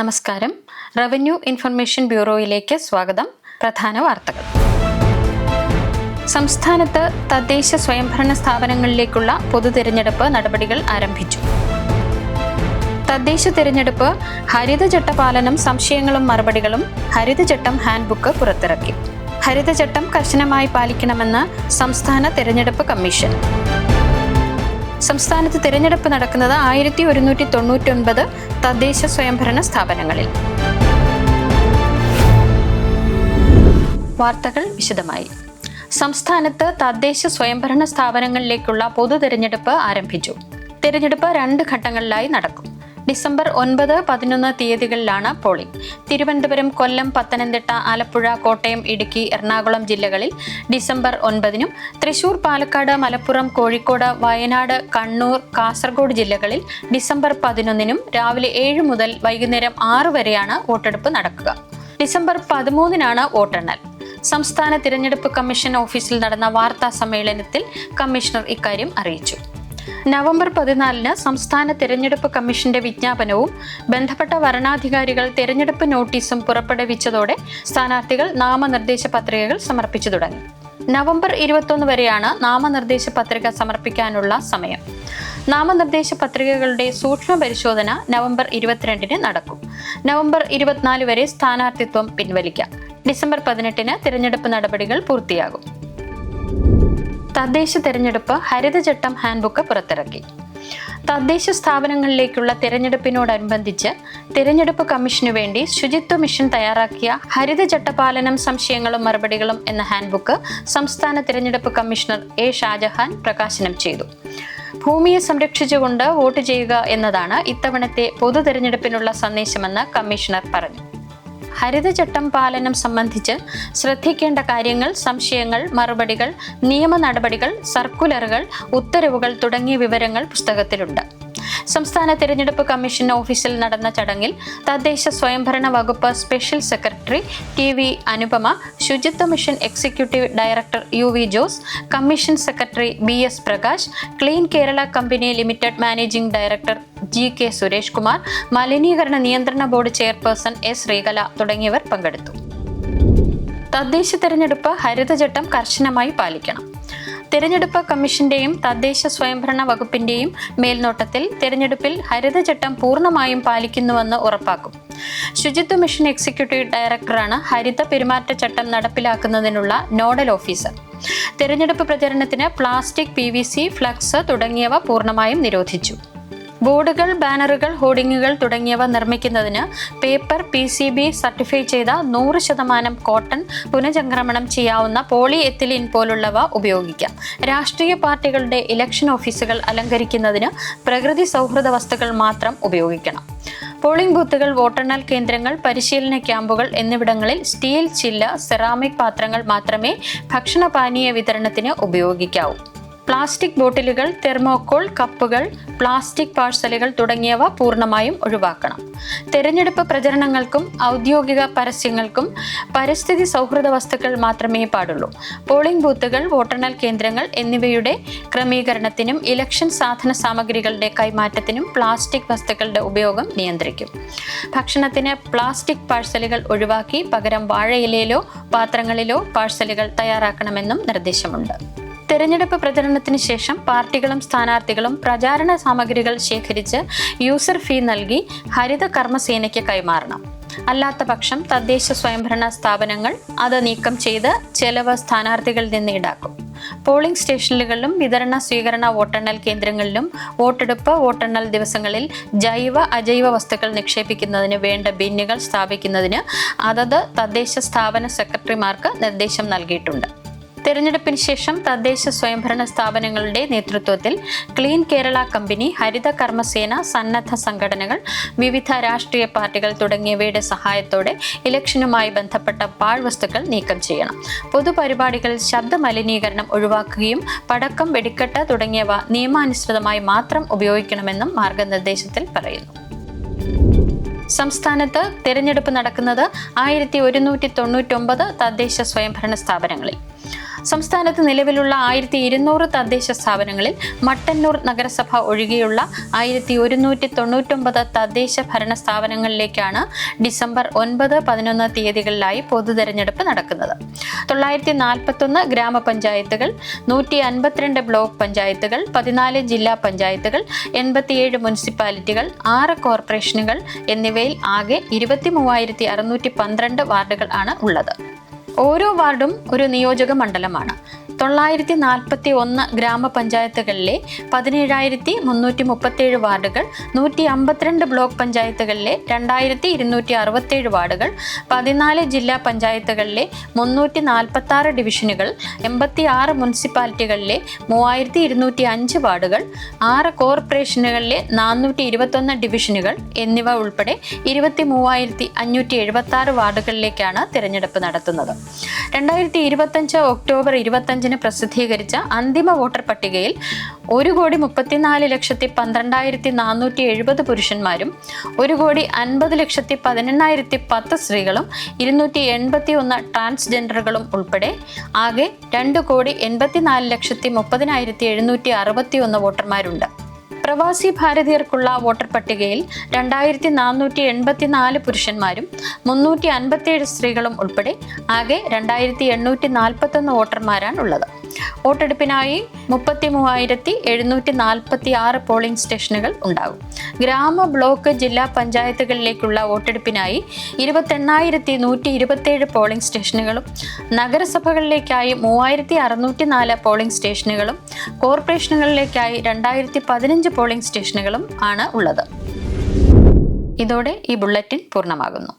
നമസ്കാരം. Revenue information ബ്യൂറോയിലേക്ക് സ്വാഗതം. പ്രധാന വാർത്തകൾ. സംസ്ഥാനത്ത് തദ്ദേശ സ്വയംഭരണ സ്ഥാപനങ്ങളിലേക്കുള്ള പൊതുതെരഞ്ഞെടുപ്പ് നടപടികൾ ആരംഭിച്ചു. തദ്ദേശ തെരഞ്ഞെടുപ്പ് ഹരിതചട്ട പാലനം സംശയങ്ങളും മറുപടികളും ഹരിതചട്ടം ഹാൻഡ്ബുക്ക് പുറത്തിറക്കി. ഹരിതചട്ടം കർശനമായി പാലിക്കണമെന്ന് സംസ്ഥാന തെരഞ്ഞെടുപ്പ് കമ്മീഷൻ. സംസ്ഥാനത്ത് തിരഞ്ഞെടുപ്പ് നടക്കുന്നത് 1199 തദ്ദേശ സ്വയംഭരണ സ്ഥാപനങ്ങളിൽ. വാർത്തകൾ വിശദമായി. സംസ്ഥാനത്ത് തദ്ദേശ സ്വയംഭരണ സ്ഥാപനങ്ങളിലേക്കുള്ള പൊതു തെരഞ്ഞെടുപ്പ് ആരംഭിച്ചു. തെരഞ്ഞെടുപ്പ് 2 ഘട്ടങ്ങളിലായി നടക്കും. ഡിസംബർ 9, 11 തീയതികളിലാണ് പോളിംഗ്. തിരുവനന്തപുരം, കൊല്ലം, പത്തനംതിട്ട, ആലപ്പുഴ, കോട്ടയം, ഇടുക്കി, എറണാകുളം ജില്ലകളിൽ ഡിസംബർ 9-നും, തൃശൂർ, പാലക്കാട്, മലപ്പുറം, കോഴിക്കോട്, വയനാട്, കണ്ണൂർ, കാസർഗോഡ് ജില്ലകളിൽ ഡിസംബർ 11-നും രാവിലെ 7 മുതൽ വൈകുന്നേരം 6 വരെയാണ് വോട്ടെടുപ്പ് നടക്കുക. ഡിസംബർ 13-നാണ് വോട്ടെണ്ണൽ. സംസ്ഥാന തിരഞ്ഞെടുപ്പ് കമ്മീഷൻ ഓഫീസിൽ നടന്ന വാർത്താ സമ്മേളനത്തിൽ കമ്മീഷണർ ഇക്കാര്യം അറിയിച്ചു. നവംബർ 14-ന് സംസ്ഥാന തിരഞ്ഞെടുപ്പ് കമ്മീഷന്റെ വിജ്ഞാപനവും ബന്ധപ്പെട്ട വരണാധികാരികൾ തിരഞ്ഞെടുപ്പ് നോട്ടീസും പുറപ്പെടുവിച്ചതോടെ സ്ഥാനാർത്ഥികൾ നാമനിർദ്ദേശ പത്രികകൾ സമർപ്പിച്ചു തുടങ്ങി. നവംബർ 21 വരെയാണ് നാമനിർദ്ദേശ പത്രിക സമർപ്പിക്കാനുള്ള സമയം. നാമനിർദ്ദേശ പത്രികകളുടെ സൂക്ഷ്മ പരിശോധന നവംബർ 22-ന് നടക്കും. നവംബർ 24 വരെ സ്ഥാനാർത്ഥിത്വം പിൻവലിക്കാം. ഡിസംബർ 18-ന് തിരഞ്ഞെടുപ്പ് നടപടികൾ പൂർത്തിയാകും. തദ്ദേശ തെരഞ്ഞെടുപ്പ് ഹരിതചട്ടം ഹാൻഡ്ബുക്ക് പുറത്തിറക്കി. തദ്ദേശ സ്ഥാപനങ്ങളിലേക്കുള്ള തെരഞ്ഞെടുപ്പിനോടനുബന്ധിച്ച് തെരഞ്ഞെടുപ്പ് കമ്മീഷനു വേണ്ടി ശുചിത്വ മിഷൻ തയ്യാറാക്കിയ ഹരിതചട്ടപാലനം സംശയങ്ങളും മറുപടികളും എന്ന ഹാൻഡ്ബുക്ക് സംസ്ഥാന തിരഞ്ഞെടുപ്പ് കമ്മീഷണർ എ ഷാജഹാൻ പ്രകാശനം ചെയ്തു. ഭൂമിയെ സംരക്ഷിച്ചുകൊണ്ട് വോട്ട് ചെയ്യുക എന്നതാണ് ഇത്തവണത്തെ പൊതു തെരഞ്ഞെടുപ്പിനുള്ള സന്ദേശമെന്ന് കമ്മീഷണർ പറഞ്ഞു. ഹരിതചട്ടം പാലനം സംബന്ധിച്ച് ശ്രദ്ധിക്കേണ്ട കാര്യങ്ങൾ, സംശയങ്ങൾ, മറുപടികൾ, നിയമ നടപടികൾ, സർക്കുലറുകൾ, ഉത്തരവുകൾ തുടങ്ങിയ വിവരങ്ങൾ പുസ്തകത്തിലുണ്ട്. സംസ്ഥാന തിരഞ്ഞെടുപ്പ് കമ്മീഷൻ ഓഫീസിൽ നടന്ന ചടങ്ങിൽ തദ്ദേശ സ്വയംഭരണ വകുപ്പ് സ്പെഷ്യൽ സെക്രട്ടറി TV അനുപമ, ശുചിത്വ mission executive director UV Jose, commission secretary BS Prakash, clean Kerala company limited managing director GK Suresh Kumar, മലിനീകരണ നിയന്ത്രണ ബോർഡ് ചെയർപേഴ്സൺ S ശ്രീകല തുടങ്ങിയവർ പങ്കെടുത്തു. തദ്ദേശ തെരഞ്ഞെടുപ്പ് ഹരിതചട്ടം കർശനമായി പാലിക്കണം. തെരഞ്ഞെടുപ്പ് കമ്മീഷന്റെയും തദ്ദേശ സ്വയംഭരണ വകുപ്പിന്റെയും മേൽനോട്ടത്തിൽ തെരഞ്ഞെടുപ്പിൽ ഹരിതചട്ടം പൂർണ്ണമായും പാലിക്കുന്നുവെന്ന് ഉറപ്പാക്കും. ശുചിത്വ മിഷൻ എക്സിക്യൂട്ടീവ് ഡയറക്ടറാണ് ഹരിത പെരുമാറ്റച്ചട്ടം നടപ്പിലാക്കുന്നതിനുള്ള നോഡൽ ഓഫീസർ. തെരഞ്ഞെടുപ്പ് പ്രചരണത്തിന് പ്ലാസ്റ്റിക്, PVC, ഫ്ലക്സ് തുടങ്ങിയവ പൂർണ്ണമായും നിരോധിച്ചു. ബോർഡുകൾ, ബാനറുകൾ, ഹോർഡിങ്ങുകൾ തുടങ്ങിയവ നിർമ്മിക്കുന്നതിന് പേപ്പർ, PCB സർട്ടിഫൈ ചെയ്ത 100% കോട്ടൺ, പുനഃചംക്രമണം ചെയ്യാവുന്ന പോളി എത്തിലീൻ പോലുള്ളവ ഉപയോഗിക്കാം. രാഷ്ട്രീയ പാർട്ടികളുടെ ഇലക്ഷൻ ഓഫീസുകൾ അലങ്കരിക്കുന്നതിന് പ്രകൃതി സൗഹൃദ വസ്തുക്കൾ മാത്രം ഉപയോഗിക്കണം. പോളിംഗ് ബൂത്തുകൾ, വോട്ടെണ്ണൽ കേന്ദ്രങ്ങൾ, പരിശീലന ക്യാമ്പുകൾ എന്നിവിടങ്ങളിൽ സ്റ്റീൽ, ചില്ല, സെറാമിക് പാത്രങ്ങൾ മാത്രമേ ഭക്ഷണപാനീയ വിതരണത്തിന് ഉപയോഗിക്കാവൂ. പ്ലാസ്റ്റിക് ബോട്ടിലുകൾ, തെർമോക്കോൾ, കപ്പുകൾ, പ്ലാസ്റ്റിക് പാഴ്സലുകൾ തുടങ്ങിയവ പൂർണ്ണമായും ഒഴിവാക്കണം. തെരഞ്ഞെടുപ്പ് പ്രചരണങ്ങൾക്കും ഔദ്യോഗിക പരസ്യങ്ങൾക്കും പരിസ്ഥിതി സൗഹൃദ വസ്തുക്കൾ മാത്രമേ പാടുള്ളൂ. പോളിംഗ് ബൂത്തുകൾ, വോട്ടെണ്ണൽ കേന്ദ്രങ്ങൾ എന്നിവയുടെ ക്രമീകരണത്തിനും ഇലക്ഷൻ സാധന സാമഗ്രികളുടെ കൈമാറ്റത്തിനും പ്ലാസ്റ്റിക് വസ്തുക്കളുടെ ഉപയോഗം നിയന്ത്രിക്കും. ഭക്ഷണത്തിന് പ്ലാസ്റ്റിക് പാഴ്സലുകൾ ഒഴിവാക്കി പകരം വാഴയിലയിലോ പാത്രങ്ങളിലോ പാഴ്സലുകൾ തയ്യാറാക്കണമെന്നും നിർദ്ദേശമുണ്ട്. തെരഞ്ഞെടുപ്പ് പ്രചരണത്തിന് ശേഷം പാർട്ടികളും സ്ഥാനാർത്ഥികളും പ്രചാരണ സാമഗ്രികൾ ശേഖരിച്ച് യൂസർ ഫീ നൽകി ഹരിത കർമ്മസേനയ്ക്ക് കൈമാറണം. അല്ലാത്ത പക്ഷം തദ്ദേശ സ്വയംഭരണ സ്ഥാപനങ്ങൾ അത് നീക്കം ചെയ്ത് ചെലവ് സ്ഥാനാർത്ഥികളിൽ നിന്ന് ഈടാക്കും. പോളിംഗ് സ്റ്റേഷനുകളിലും വിതരണ സ്വീകരണ വോട്ടെണ്ണൽ കേന്ദ്രങ്ങളിലും വോട്ടെടുപ്പ്, വോട്ടെണ്ണൽ ദിവസങ്ങളിൽ ജൈവ, അജൈവ വസ്തുക്കൾ നിക്ഷേപിക്കുന്നതിന് വേണ്ട ബിന്നുകൾ സ്ഥാപിക്കുന്നതിന് അതത് തദ്ദേശ സ്ഥാപന സെക്രട്ടറിമാർക്ക് നിർദ്ദേശം നൽകിയിട്ടുണ്ട്. തെരഞ്ഞെടുപ്പിന് ശേഷം തദ്ദേശ സ്വയംഭരണ സ്ഥാപനങ്ങളുടെ നേതൃത്വത്തിൽ ക്ലീൻ കേരള കമ്പനി, ഹരിത കർമ്മസേന, സന്നദ്ധ സംഘടനകൾ, വിവിധ രാഷ്ട്രീയ പാർട്ടികൾ തുടങ്ങിയവയുടെ സഹായത്തോടെ ഇലക്ഷനുമായി ബന്ധപ്പെട്ട പാഴ്വസ്തുക്കൾ നീക്കം ചെയ്യണം. പൊതുപരിപാടികളിൽ ശബ്ദ മലിനീകരണം ഒഴിവാക്കുകയും പടക്കം, വെടിക്കെട്ട് തുടങ്ങിയവ നിയമാനുസൃതമായി മാത്രം ഉപയോഗിക്കണമെന്നും മാർഗനിർദ്ദേശത്തിൽ പറയുന്നു. സംസ്ഥാനത്ത് തിരഞ്ഞെടുപ്പ് നടക്കുന്നത് 1199 തദ്ദേശ സ്വയംഭരണ സ്ഥാപനങ്ങളിൽ. സംസ്ഥാനത്ത് നിലവിലുള്ള 1200 തദ്ദേശ സ്ഥാപനങ്ങളിൽ മട്ടന്നൂർ നഗരസഭ ഒഴികെയുള്ള 1199 തദ്ദേശ ഭരണ സ്ഥാപനങ്ങളിലേക്കാണ് ഡിസംബർ 9, 11 തീയതികളിലായി പൊതുതെരഞ്ഞെടുപ്പ് നടക്കുന്നത്. 941 ഗ്രാമപഞ്ചായത്തുകൾ, 152 ബ്ലോക്ക് പഞ്ചായത്തുകൾ, 14 ജില്ലാ പഞ്ചായത്തുകൾ, 87 മുനിസിപ്പാലിറ്റികൾ, 6 കോർപ്പറേഷനുകൾ എന്നിവയിൽ ആകെ 23,612 വാർഡുകൾ ആണ് ഉള്ളത്. ഓരോ വാർഡും ഒരു നിയോജക മണ്ഡലമാണ്. 941 ഗ്രാമപഞ്ചായത്തുകളിലെ 17,337 വാർഡുകൾ, 152 ബ്ലോക്ക് പഞ്ചായത്തുകളിലെ 2,267 വാർഡുകൾ, 14 ജില്ലാ പഞ്ചായത്തുകളിലെ 346 ഡിവിഷനുകൾ, 86 മുനിസിപ്പാലിറ്റികളിലെ 3,205 വാർഡുകൾ, 6 കോർപ്പറേഷനുകളിലെ 421 ഡിവിഷനുകൾ എന്നിവ ഉൾപ്പെടെ 23,576 വാർഡുകളിലേക്കാണ് തിരഞ്ഞെടുപ്പ് നടത്തുന്നത്. 2025 ഒക്ടോബർ 25 പ്രസിദ്ധീകരിച്ച അന്തിമ വോട്ടർ പട്ടികയിൽ 1,34,12,470 പുരുഷന്മാരും 1,50,18,010 സ്ത്രീകളും 281 ട്രാൻസ്ജെൻഡറുകളും ഉൾപ്പെടെ ആകെ 2,84,30,761 വോട്ടർമാരുണ്ട്. പ്രവാസി ഭാരതീയർക്കുള്ള വോട്ടർ പട്ടികയിൽ 2,484 പുരുഷന്മാരും 357 സ്ത്രീകളും ഉൾപ്പെടെ ആകെ 2,841 വോട്ടർമാരാണ് ഉള്ളത്. വോട്ടെടുപ്പിനായി 33,746 പോളിംഗ് സ്റ്റേഷനുകൾ ഉണ്ടാകും. ഗ്രാമ, ബ്ലോക്ക്, ജില്ലാ പഞ്ചായത്തുകളിലേക്കുള്ള വോട്ടെടുപ്പിനായി 28,127 പോളിംഗ് സ്റ്റേഷനുകളും, നഗരസഭകളിലേക്കായി 3,604 പോളിംഗ് സ്റ്റേഷനുകളും, കോർപ്പറേഷനുകളിലേക്കായി 2,015 പോളിംഗ് സ്റ്റേഷനുകളും ആണ് ഉള്ളത്. ഇതോടെ ഈ ബുള്ളറ്റിൻ പൂർണ്ണമാകുന്നു.